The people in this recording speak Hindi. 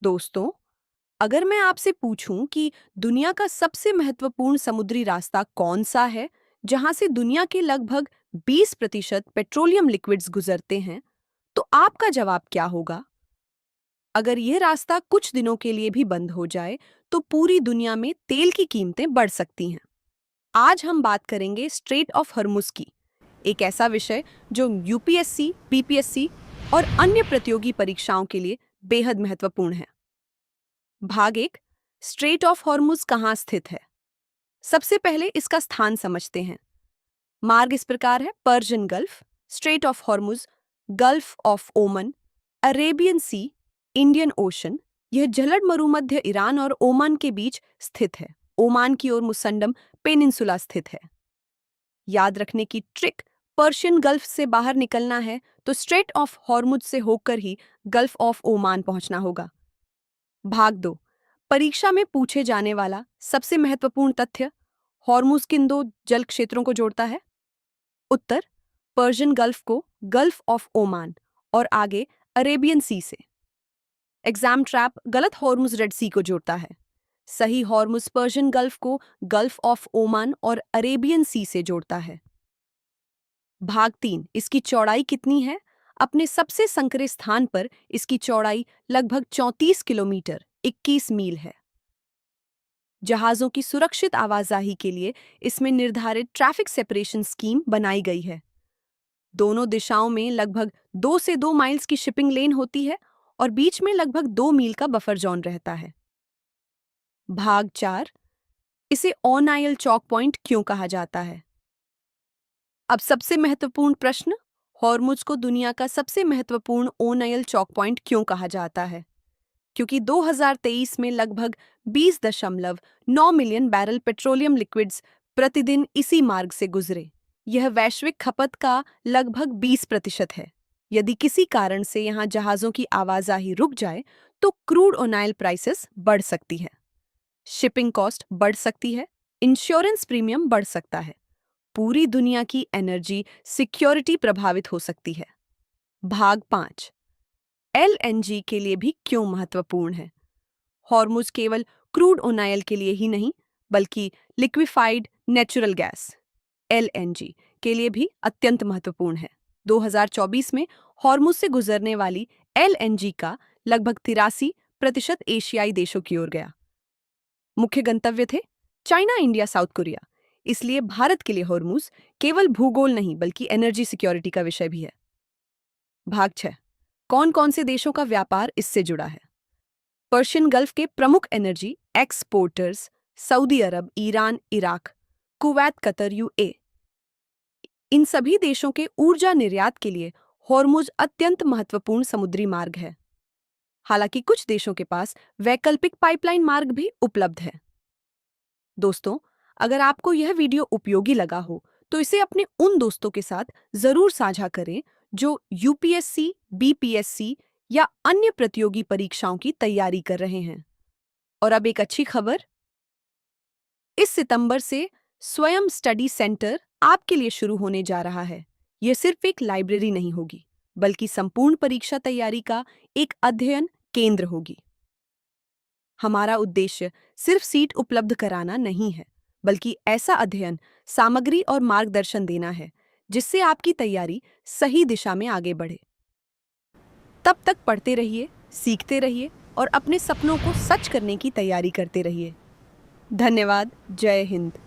दोस्तों, अगर मैं आपसे पूछूं कि दुनिया का सबसे महत्वपूर्ण समुद्री रास्ता कौन सा है, जहां से दुनिया के लगभग 20% पेट्रोलियम लिक्विड्स गुजरते हैं, तो आपका जवाब क्या होगा? अगर यह रास्ता कुछ दिनों के लिए भी बंद हो जाए, तो पूरी दुनिया में तेल की कीमतें बढ़ सकती हैं। आज हम बात करेंगे स्ट्रेट ऑफ हॉर्मुज की, एक ऐसा विषय जो यूपीएससी, बीपीएससी और अन्य प्रतियोगी परीक्षाओं के लिए बेहद महत्वपूर्ण है। भाग एक, स्ट्रेट ऑफ हॉर्मुज कहाँ स्थित है? सबसे पहले इसका स्थान समझते हैं। मार्ग इस प्रकार है: Persian gulf, straight of Hormuz, gulf of ओमन, अरेबियन सी, इंडियन ओशन। यह जलद मरुमध्य ईरान और ओमान के बीच स्थित है। ओमान की ओर मुसंडम पेनिनसुला स्थित है। याद रखने की ट्रिक: पर्शियन गल्फ से बाहर निकलना है तो स्ट्रेट ऑफ हॉर्मुज से होकर ही गल्फ ऑफ ओमान पहुंचना होगा। भाग दो, परीक्षा में पूछे जाने वाला सबसे महत्वपूर्ण तथ्य: हॉर्मुज किन दो जल क्षेत्रों को जोड़ता है? उत्तर: पर्शियन गल्फ को गल्फ ऑफ ओमान और आगे अरेबियन सी से। एग्जाम ट्रैप: गलत हॉर्मुज रेड सी को जोड़ता है। सही हॉर्मुज पर्शियन गल्फ को गल्फ ऑफ ओमान और अरेबियन सी से जोड़ता है। भाग तीन, इसकी चौड़ाई कितनी है? अपने सबसे संकरे स्थान पर इसकी चौड़ाई लगभग 34 किलोमीटर 21 मील है। जहाजों की सुरक्षित आवाजाही के लिए इसमें निर्धारित ट्रैफिक सेपरेशन स्कीम बनाई गई है। दोनों दिशाओं में लगभग 2 से 2 माइल्स की शिपिंग लेन होती है और बीच में लगभग 2 मील का बफर जोन रहता है। भाग चार, इसे ऑन आयल चौक पॉइंट क्यों कहा जाता है? अब सबसे महत्वपूर्ण प्रश्न: हॉर्मुज को दुनिया का सबसे महत्वपूर्ण ऑन आयल चौक पॉइंट क्यों कहा जाता है? क्योंकि 2023 में लगभग 20.9 मिलियन बैरल पेट्रोलियम लिक्विड्स प्रतिदिन इसी मार्ग से गुजरे। यह वैश्विक खपत का लगभग 20% है। यदि किसी कारण से यहाँ जहाज़ों की आवाजाही रुक जाए, तो क्रूड ऑयल प्राइसेस बढ़ सकती है, शिपिंग कॉस्ट बढ़ सकती है, इंश्योरेंस प्रीमियम बढ़ सकता है, पूरी दुनिया की एनर्जी सिक्योरिटी प्रभावित हो सकती है। भाग पाँच, एलएनजी के लिए भी क्यों महत्वपूर्ण है? हॉर्मुज केवल क्रूड ऑयल के लिए ही नहीं, बल्कि लिक्विफाइड नेचुरल गैस एलएनजी के लिए भी अत्यंत महत्वपूर्ण है। 2024 में हॉर्मुज से गुजरने वाली एलएनजी का लगभग 83% एशियाई देशों की ओर गया। मुख्य गंतव्य थे चाइना, इंडिया, साउथ कोरिया। इसलिए भारत के लिए हॉर्मुज केवल भूगोल नहीं, बल्कि एनर्जी सिक्योरिटी का विषय भी है। भाग 6, कौन कौन से देशों का व्यापार इससे जुड़ा है? पर्शियन गल्फ के प्रमुख energy exporters Saudi Arab, Iran, Iraq, Kuwait, Qatar, UAE. इन सभी देशों के ऊर्जा निर्यात के लिए हॉर्मुज अत्यंत महत्वपूर्ण समुद्री मार्ग है। हालांकि कुछ देशों के पास वैकल्पिक पाइपलाइन मार्ग भी उपलब्ध है। दोस्तों, अगर आपको यह वीडियो उपयोगी लगा हो तो इसे अपने उन दोस्तों के साथ जरूर साझा करें जो यूपीएससी, बीपीएससी या अन्य प्रतियोगी परीक्षाओं की तैयारी कर रहे हैं। और अब एक अच्छी खबर, इस सितंबर से स्वयं स्टडी सेंटर आपके लिए शुरू होने जा रहा है। यह सिर्फ एक लाइब्रेरी नहीं होगी, बल्कि संपूर्ण परीक्षा तैयारी का एक अध्ययन केंद्र होगी। हमारा उद्देश्य सिर्फ सीट उपलब्ध कराना नहीं है, बल्कि ऐसा अध्ययन, सामग्री और मार्गदर्शन देना है जिससे आपकी तैयारी सही दिशा में आगे बढ़े। तब तक पढ़ते रहिए, सीखते रहिए और अपने सपनों को सच करने की तैयारी करते रहिए। धन्यवाद। जय हिंद।